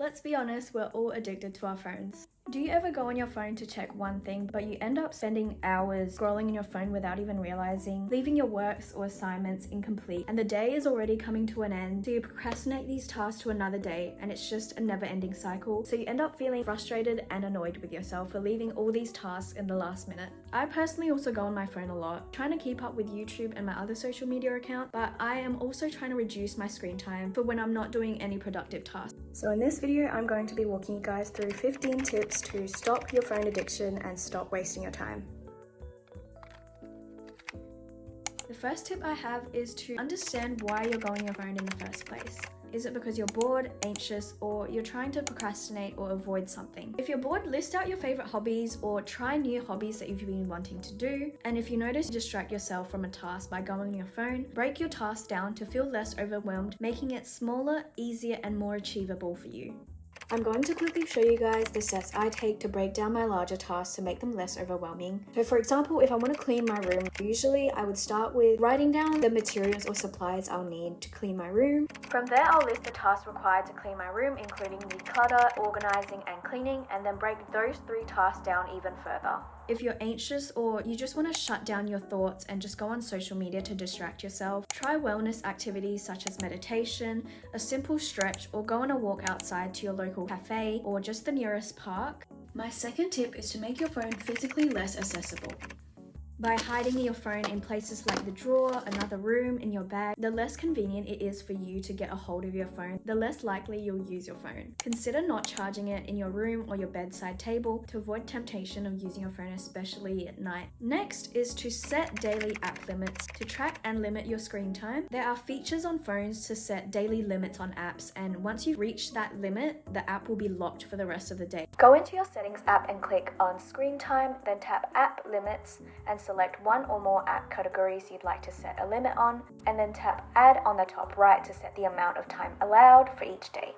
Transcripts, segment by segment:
Let's be honest, we're all addicted to our phones. Do you ever go on your phone to check one thing, but you end up spending hours scrolling in your phone without even realizing, leaving your works or assignments incomplete, and the day is already coming to an end, so you procrastinate these tasks to another day, and it's just a never-ending cycle, so you end up feeling frustrated and annoyed with yourself for leaving all these tasks in the last minute. I personally also go on my phone a lot, trying to keep up with YouTube and my other social media account, but I am also trying to reduce my screen time for when I'm not doing any productive tasks. So in this video, I'm going to be walking you guys through 15 tips to stop your phone addiction and stop wasting your time. The first tip I have is to understand why you're going on your phone in the first place. Is it because you're bored, anxious, or you're trying to procrastinate or avoid something? If you're bored, list out your favorite hobbies or try new hobbies that you've been wanting to do. And if you notice you distract yourself from a task by going on your phone, break your task down to feel less overwhelmed, making it smaller, easier, and more achievable for you. I'm going to quickly show you guys the steps I take to break down my larger tasks to make them less overwhelming. So for example, if I want to clean my room, usually I would start with writing down the materials or supplies I'll need to clean my room. From there, I'll list the tasks required to clean my room, including declutter, organizing, and cleaning, and then break those 3 tasks down even further. If you're anxious or you just want to shut down your thoughts and just go on social media to distract yourself, try wellness activities such as meditation, a simple stretch, or go on a walk outside to your local cafe or just the nearest park. My second tip is to make your phone physically less accessible. By hiding your phone in places like the drawer, another room, in your bag, the less convenient it is for you to get a hold of your phone, the less likely you'll use your phone. Consider not charging it in your room or your bedside table to avoid temptation of using your phone, especially at night. Next is to set daily app limits to track and limit your screen time. There are features on phones to set daily limits on apps, and once you reach that limit, the app will be locked for the rest of the day. Go into your settings app and click on screen time, then tap app limits and select one or more app categories you'd like to set a limit on, and then tap add on the top right to set the amount of time allowed for each day.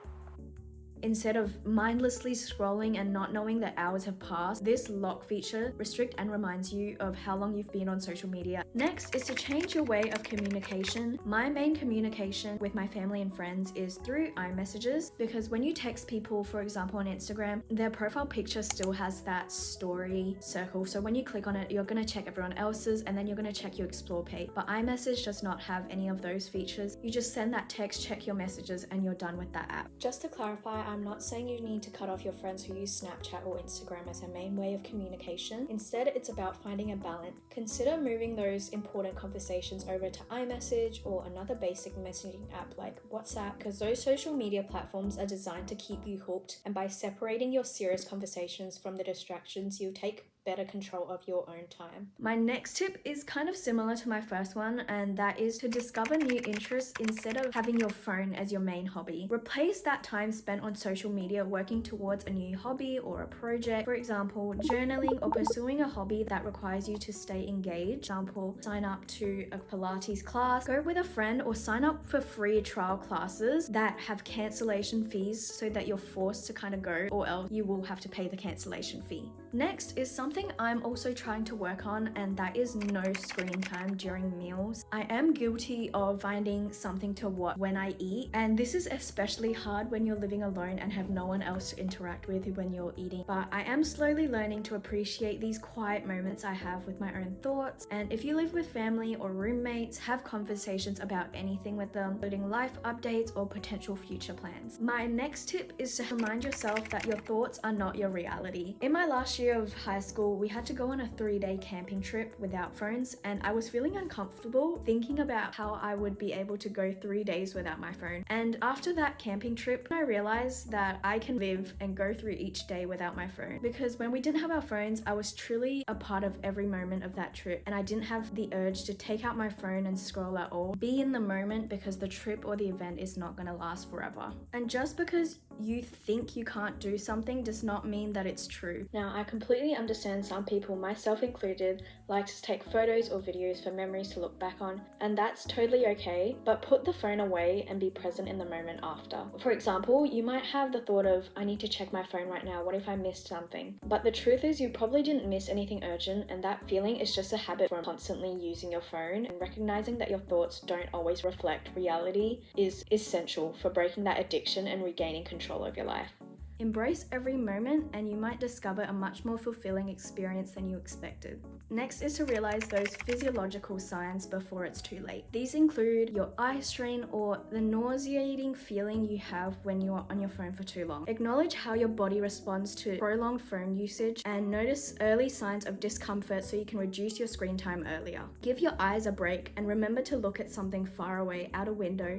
Instead of mindlessly scrolling and not knowing that hours have passed, this lock feature restricts and reminds you of how long you've been on social media. Next is to change your way of communication. My main communication with my family and friends is through iMessages, because when you text people, for example on Instagram, their profile picture still has that story circle. So when you click on it, you're going to check everyone else's and then you're going to check your explore page. But iMessage does not have any of those features. You just send that text, check your messages, and you're done with that app. Just to clarify, I'm not saying you need to cut off your friends who use Snapchat or Instagram as a main way of communication. Instead, it's about finding a balance. Consider moving those important conversations over to iMessage or another basic messaging app like WhatsApp, because those social media platforms are designed to keep you hooked, and by separating your serious conversations from the distractions, you'll take better control of your own time. My next tip is kind of similar to my first one, and that is to discover new interests instead of having your phone as your main hobby. Replace that time spent on social media working towards a new hobby or a project. For example, journaling or pursuing a hobby that requires you to stay engaged. For example, sign up to a Pilates class, go with a friend, or sign up for free trial classes that have cancellation fees so that you're forced to kind of go, or else you will have to pay the cancellation fee. Next is something I'm also trying to work on, and that is no screen time during meals. I am guilty of finding something to watch when I eat, and this is especially hard when you're living alone and have no one else to interact with when you're eating. But I am slowly learning to appreciate these quiet moments I have with my own thoughts. And if you live with family or roommates, have conversations about anything with them, including life updates or potential future plans. My next tip is to remind yourself that your thoughts are not your reality. In my last year of high school, we had to go on a 3-day camping trip without phones, and I was feeling uncomfortable thinking about how I would be able to go 3 days without my phone. And after that camping trip, I realized that I can live and go through each day without my phone, because when we didn't have our phones, I was truly a part of every moment of that trip, and I didn't have the urge to take out my phone and scroll at all. Be in the moment, because the trip or the event is not going to last forever. And just because you think you can't do something does not mean that it's true. Now, I completely understand some people, myself included, like to take photos or videos for memories to look back on, and that's totally okay, but put the phone away and be present in the moment after. For example, you might have the thought of, I need to check my phone right now, what if I missed something? But the truth is you probably didn't miss anything urgent, and that feeling is just a habit from constantly using your phone, and recognizing that your thoughts don't always reflect reality is essential for breaking that addiction and regaining control control of your life. Embrace every moment and you might discover a much more fulfilling experience than you expected. Next is to realize those physiological signs before it's too late. These include your eye strain or the nauseating feeling you have when you are on your phone for too long. Acknowledge how your body responds to prolonged phone usage and notice early signs of discomfort so you can reduce your screen time earlier. Give your eyes a break and remember to look at something far away out a window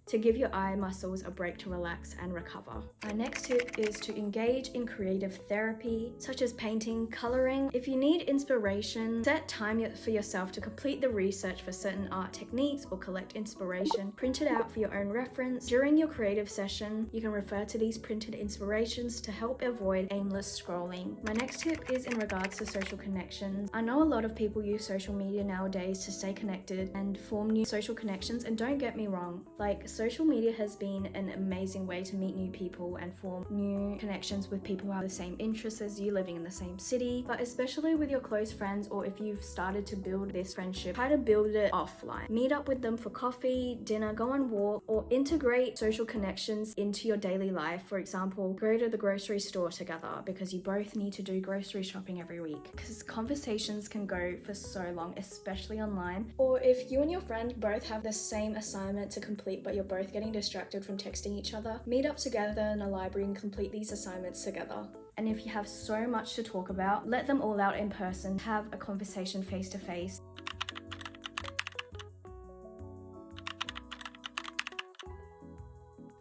to give your eye muscles a break to relax and recover. My next tip is to engage in creative therapy, such as painting, coloring. If you need inspiration, set time for yourself to complete the research for certain art techniques or collect inspiration. Print it out for your own reference. During your creative session, you can refer to these printed inspirations to help avoid aimless scrolling. My next tip is in regards to social connections. I know a lot of people use social media nowadays to stay connected and form new social connections, and don't get me wrong, social media has been an amazing way to meet new people and form new connections with people who have the same interests as you, living in the same city. But especially with your close friends, or if you've started to build this friendship, try to build it offline. Meet up with them for coffee, dinner, go on walk, or integrate social connections into your daily life. For example, go to the grocery store together because you both need to do grocery shopping every week. Because conversations can go for so long, especially online. Or if you and your friend both have the same assignment to complete, but you're both getting distracted from texting each other, meet up together in a library and complete these assignments together. And if you have so much to talk about, let them all out in person, have a conversation face to face.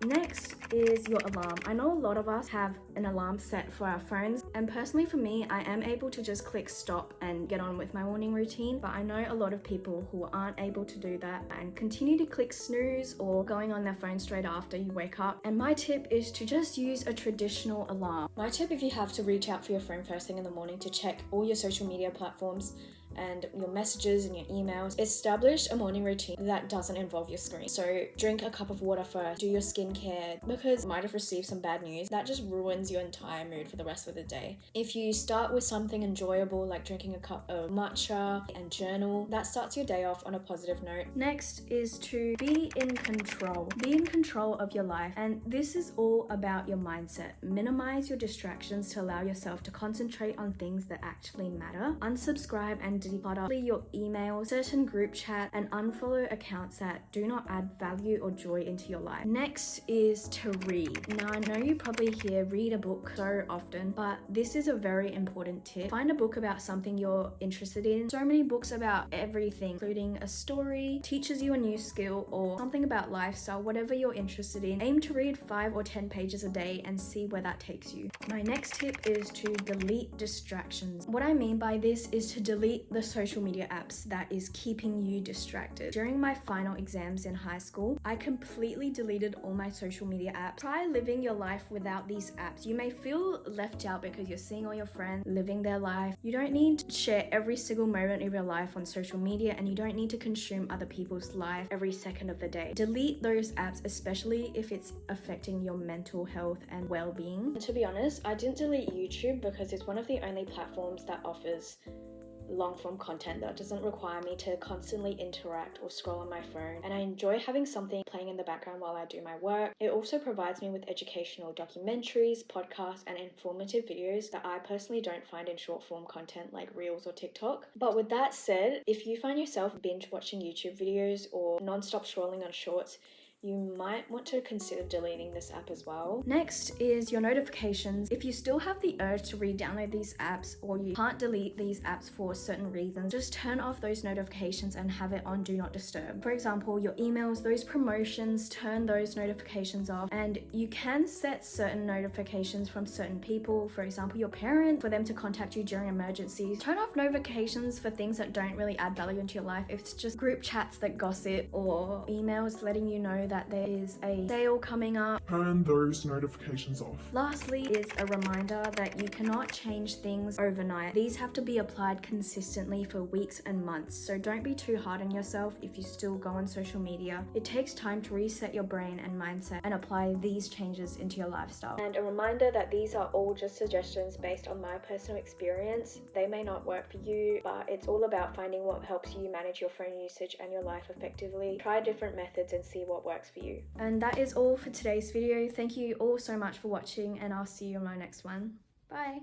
Next is your alarm. I know a lot of us have an alarm set for our phones, and personally for me, I am able to just click stop and get on with my morning routine, but I know a lot of people who aren't able to do that and continue to click snooze or going on their phone straight after you wake up. And my tip is to just use a traditional alarm. My tip, if you have to reach out for your phone first thing in the morning to check all your social media platforms and your messages and your emails, establish a morning routine that doesn't involve your screen. So drink a cup of water first, do your skincare, because you might have received some bad news. That just ruins your entire mood for the rest of the day. If you start with something enjoyable like drinking a cup of matcha and journal, that starts your day off on a positive note. Next is to be in control. Be in control of your life, and this is all about your mindset. Minimize your distractions to allow yourself to concentrate on things that actually matter. Unsubscribe and declutter your email, certain group chat, and unfollow accounts that do not add value or joy into your life. Next is to read. Now, I know you probably hear read a book so often, but this is a very important tip. Find a book about something you're interested in. So many books about everything, including a story, teaches you a new skill, or something about lifestyle, whatever you're interested in. Aim to read 5 or 10 pages a day and see where that takes you. My next tip is to delete distractions. What I mean by this is to delete the social media apps that is keeping you distracted. During my final exams in high school, I completely deleted all my social media apps. Try living your life without these apps. You may feel left out because you're seeing all your friends living their life. You don't need to share every single moment of your life on social media, and you don't need to consume other people's life every second of the day. Delete those apps, especially if it's affecting your mental health and well-being. And to be honest, I didn't delete YouTube because it's one of the only platforms that offers long form content that doesn't require me to constantly interact or scroll on my phone, and I enjoy having something playing in the background while I do my work. It also provides me with educational documentaries, podcasts, and informative videos that I personally don't find in short form content like Reels or TikTok. But with that said, if you find yourself binge watching YouTube videos or non-stop scrolling on shorts, you might want to consider deleting this app as well. Next is your notifications. If you still have the urge to re-download these apps, or you can't delete these apps for certain reasons, just turn off those notifications and have it on Do Not Disturb. For example, your emails, those promotions, turn those notifications off, and you can set certain notifications from certain people, for example, your parents, for them to contact you during emergencies. Turn off notifications for things that don't really add value into your life. If it's just group chats that gossip, or emails letting you know that there is a sale coming up, turn those notifications off. Lastly is a reminder that you cannot change things overnight. These have to be applied consistently for weeks and months, so don't be too hard on yourself if you still go on social media. It takes time to reset your brain and mindset and apply these changes into your lifestyle. And a reminder that these are all just suggestions based on my personal experience. They may not work for you, but it's all about finding what helps you manage your phone usage and your life effectively. Try different methods and see what works works for you. And that is all for today's video. Thank you all so much for watching, and I'll see you in my next one. Bye.